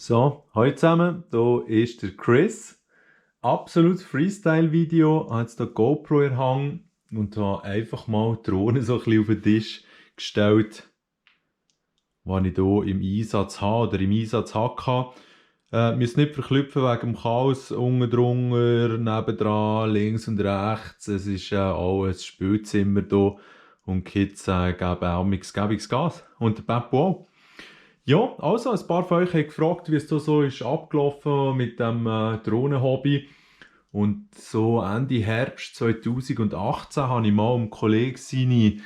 So, hallo zusammen, hier ist der Chris. Absolut Freestyle-Video. Ich habe jetzt hier die GoPro in der Hand und habe einfach mal die Drohne so ein bisschen auf den Tisch gestellt, die ich hier im Einsatz habe oder im Einsatz hatte. Wir müssen nicht verklüpfen wegen dem Chaos unten drunter, nebendran, links und rechts. Es ist auch ein Spielzimmer hier und die Kids geben auch gäbiges Gas. Und der Beppo auch. Ja, also ein paar von euch haben gefragt, wie es da so ist abgelaufen mit dem Drohnenhobby. Und so Ende Herbst 2018 habe ich mal einem Kollegen seine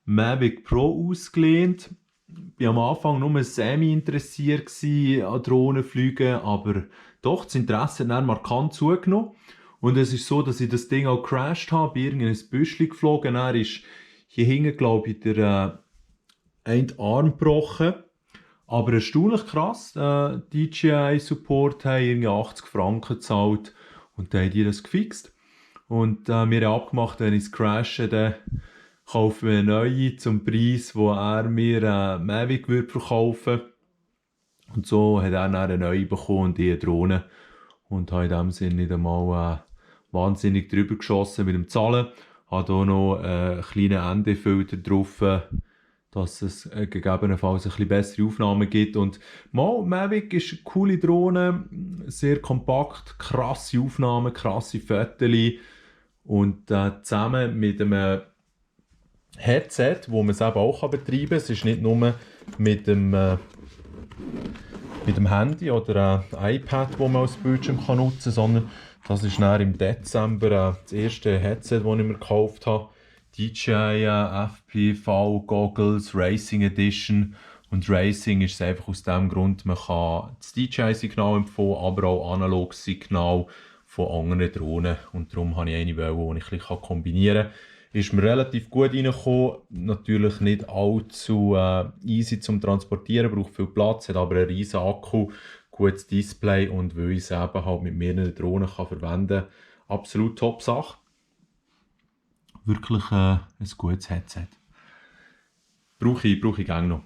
Mavic Pro ausgelehnt. Ich war am Anfang nur semi interessiert an Drohnenflügen, aber doch, das Interesse hat dann markant zugenommen. Und es ist so, dass ich das Ding auch gecrashed habe, bin irgendein Büschli geflogen. Er ist hier hinten, glaube ich, der eine Arm gebrochen. Aber erstaunlich krass, DJI-Support haben irgendwie 80 Franken gezahlt und dann haben die das gefixt. Und wir haben abgemacht, wenn ich es crashe, dann kaufen wir eine neue zum Preis, wo er mir Mavic würde verkaufen. Und so hat er dann eine neue bekommen und ich eine Drohne. Und habe in dem Sinne nicht einmal wahnsinnig drüber geschossen mit dem Zahlen. Habe hier noch einen kleinen ND-Filter drauf, dass es gegebenenfalls ein bisschen bessere Aufnahmen gibt. Und Mavic ist eine coole Drohne, sehr kompakt, krasse Aufnahmen, krasse Fotos. Und zusammen mit einem Headset, wo man es eben auch betreiben kann. Es ist nicht nur mit dem Handy oder iPad, das man als Bildschirm nutzen kann, sondern das ist dann im Dezember das erste Headset, das ich mir gekauft habe. DJI FPV Goggles Racing Edition. Und Racing ist es einfach aus dem Grund, man kann das DJI-Signal empfangen, aber auch analoges Signal von anderen Drohnen. Und darum habe ich eine, die ich ein bisschen kombinieren kann. Ist mir relativ gut reingekommen. Natürlich nicht allzu easy zum Transportieren, braucht viel Platz, hat aber einen riesen Akku, gutes Display und weil ich es eben halt mit mehreren Drohnen kann verwenden kann, absolut top Sache. Wirklich ein gutes Headset. Brauche ich gerne noch.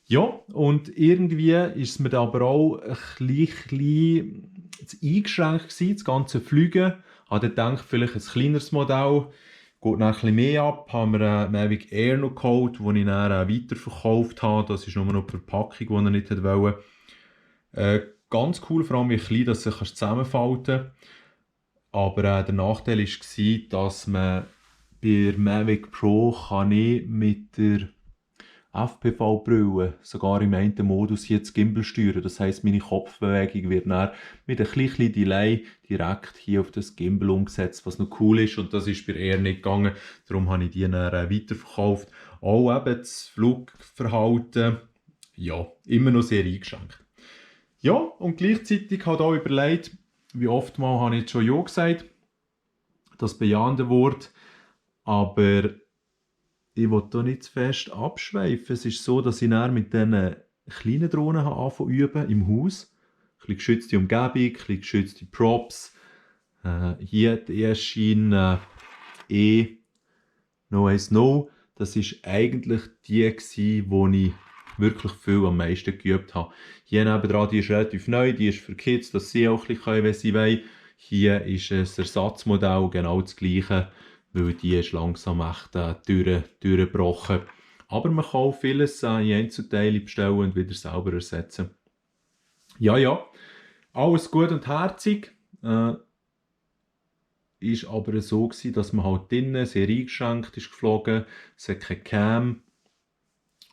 Ja, und irgendwie ist es mir da aber auch ein bisschen eingeschränkt gewesen, das ganze Fliegen. Ich habe gedacht, vielleicht ein kleineres Modell, geht noch ein bisschen mehr ab. Haben wir einen Mavic Air noch geholt, den ich dann weiterverkauft habe. Das ist nur noch die Verpackung, die er nicht wollte. Ganz cool, vor allem wie klein, dass du sich zusammenfalten kann. Aber der Nachteil war, dass man bei Mavic Pro kann ich mit der FPV-Brille sogar im einen Modus hier das Gimbal steuern. Das heisst, meine Kopfbewegung wird dann mit einem kleinen Delay direkt hier auf das Gimbal umgesetzt, was noch cool ist. Und das ist bei Air nicht gegangen. Darum habe ich die dann weiterverkauft. Auch eben das Flugverhalten, ja, immer noch sehr eingeschränkt. Ja, und gleichzeitig habe ich auch überlegt, wie oft mal habe ich jetzt schon Ja gesagt, das bejahende Wort. Aber ich will hier nicht zu fest abschweifen. Es ist so, dass ich dann mit diesen kleinen Drohnen angefangen zu üben im Haus. Ein bisschen geschützte Umgebung, ein bisschen geschützte Props. Hier die erste No Ace No. Das war eigentlich die, die ich wirklich viel am meisten geübt habe. Hier nebenan, die ist relativ neu, die ist für Kids, dass sie auch ein bisschen können, wenn sie wollen. Hier ist ein Ersatzmodell, genau das gleiche, weil die ist langsam echt durchgebrochen. Aber man kann auch vieles in Einzelteile bestellen und wieder selber ersetzen. Ja, alles gut und herzig. Ist aber so gewesen, dass man halt drinnen sehr eingeschränkt ist geflogen, es hat keine Cam.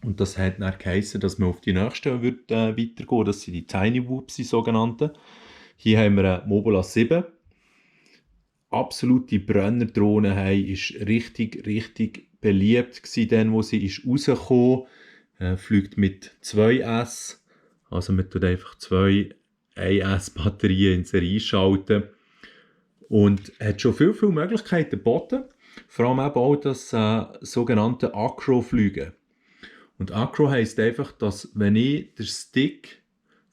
Und das hat dann geheissen, dass man auf die nächste wird, weitergehen. Das sind die Tiny Whoops, die sogenannten. Hier haben wir eine Mobola 7. Absolute Brennerdrohne ist richtig beliebt gewesen, dann, wo sie ist rausgekommen. Fliegt mit 2S. Also man tut einfach 2 1S-Batterien in Serie schalten. Und hat schon viele Möglichkeiten geboten. Vor allem eben auch das sogenannte Acro-Fliegen. Und Acro heisst einfach, dass wenn ich den Stick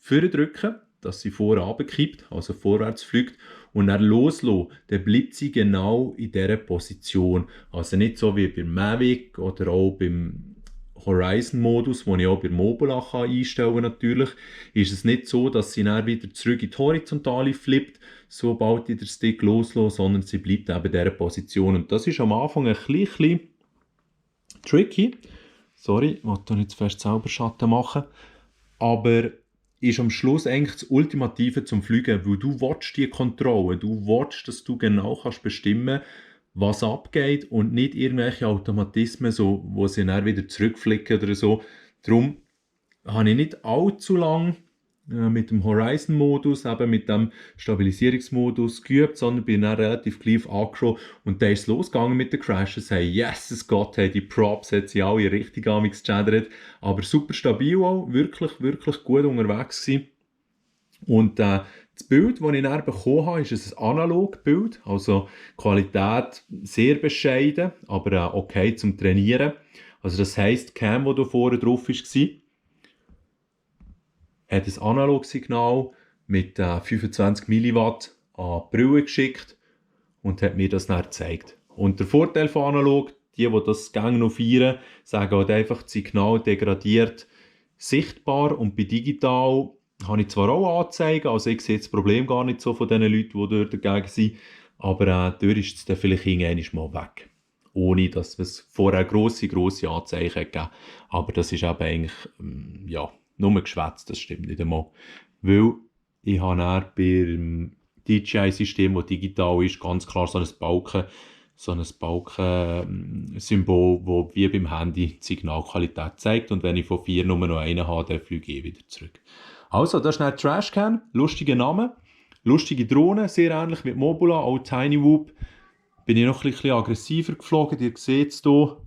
drücke, dass sie vorne runterkippt, also vorwärts fliegt, und dann loslasse, dann bleibt sie genau in dieser Position. Also nicht so wie beim Mavic oder auch beim Horizon-Modus, den ich auch bei Mobula einstellen kann natürlich, ist es nicht so, dass sie dann wieder zurück in die Horizontale flippt, sobald ich den Stick loslasse, sondern sie bleibt eben in dieser Position. Und das ist am Anfang ein bisschen tricky. Sorry, ich wollte nicht zu fest selber Schatten machen. Aber ist am Schluss eigentlich das Ultimative zum Fliegen, weil du willst die Kontrolle, du willst, dass du genau kannst bestimmen, was abgeht und nicht irgendwelche Automatismen, so, wo sie dann wieder zurückflicken oder so. Darum habe ich nicht allzu lange mit dem Horizon-Modus, eben mit dem Stabilisierungsmodus geübt, sondern bin dann relativ gleich angeschaut und dann ist es losgegangen mit den Crashes. Hey, yes, Gott, hey, die Props hat sie alle richtig geschädert, aber super stabil auch, wirklich, wirklich gut unterwegs gewesen. Und das Bild, das ich dann bekommen habe, ist ein Analogbild, also Qualität sehr bescheiden, aber okay zum Trainieren. Also das heisst, die Cam, die da vorne drauf war, hat ein Analogsignal mit 25 mW an die Brille geschickt und hat mir das dann gezeigt. Und der Vorteil von analog, die das Gang noch feiern, sagen halt einfach, das Signal degradiert sichtbar und bei digital habe ich zwar auch Anzeigen, also ich sehe das Problem gar nicht so von den Leuten, die dort dagegen sind, aber dort ist es dann vielleicht irgendwann mal weg. Ohne dass es vorher grosse Anzeichen gegeben. Aber das ist eben eigentlich, ja, nur geschwätzt, das stimmt nicht einmal. Weil ich habe dann beim DJI-System, das digital ist, ganz klar so ein Balken-Symbol, das wie beim Handy die Signalqualität zeigt. Und wenn ich von 4 nur noch einen habe, dann fliege ich wieder zurück. Also, das ist eine Trashcan, lustiger Name, lustige Drohne, sehr ähnlich mit Mobula, auch Tiny Whoop. Bin ich noch ein bisschen aggressiver geflogen, ihr seht es hier.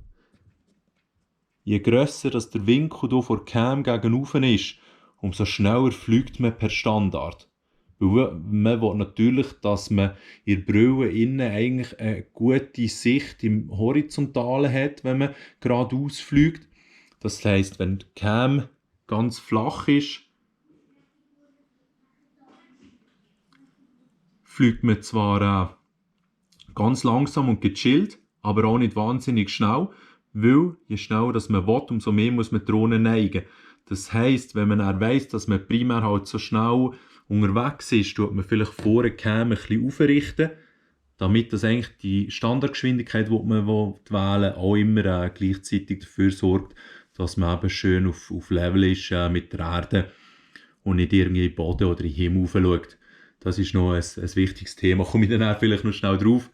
Je grösser dass der Winkel hier vor Cam gegenüber ist, umso schneller fliegt man per Standard. Weil man will natürlich, dass man in der Brille innen eigentlich eine gute Sicht im Horizontalen hat, wenn man geradeaus fliegt. Das heisst, wenn die Cam ganz flach ist, fliegt man zwar ganz langsam und gechillt, aber auch nicht wahnsinnig schnell, weil je schneller das man will, umso mehr muss man die Drohne neigen. Das heisst, wenn man dann weiss, dass man primär halt so schnell unterwegs ist, tut man vielleicht vorne die Cam ein bisschen aufrichten, damit das eigentlich die Standardgeschwindigkeit, die man wählen will, auch immer gleichzeitig dafür sorgt, dass man eben schön auf Level ist mit der Erde und nicht irgendwie in den Boden oder in den Himmel schaut. Das ist noch ein wichtiges Thema. Komme ich dann vielleicht noch schnell drauf.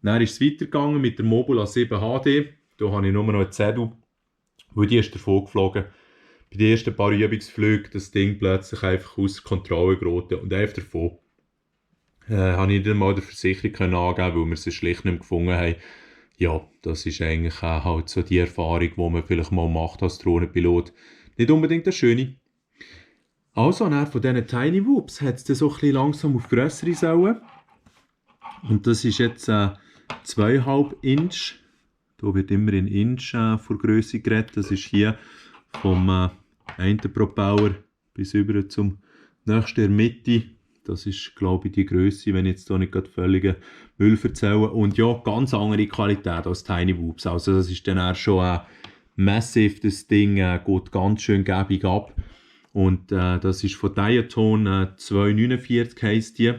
Dann ist es weitergegangen mit der Mobula 7 HD. Da habe ich nur noch eine Zettel, weil die ist davon geflogen. Bei den ersten paar Übungsflügen das Ding plötzlich einfach aus Kontrolle geraten und einfach davon. Habe ich dann mal der Versicherung angeben, weil wir sie schlicht nicht mehr gefunden haben. Ja, das ist eigentlich halt so die Erfahrung, die man vielleicht mal macht als Drohnenpilot. Nicht unbedingt eine schöne. Also, von diesen Tiny Whoops hat es dann so ein bisschen langsam auf grössere Säulen. Und das ist jetzt 2,5 Inch. Hier wird immer in Inch von Grösse geredet. Das ist hier vom einen Propeller bis über zum nächsten in der Mitte. Das ist, glaube ich, die Grösse, wenn ich jetzt hier nicht gerade völligen Müll erzähle. Und ja, ganz andere Qualität als Tiny Whoops. Also das ist dann auch schon massiv, das Ding geht ganz schön gäbig ab. Und das ist von Diaton 249 heisst die.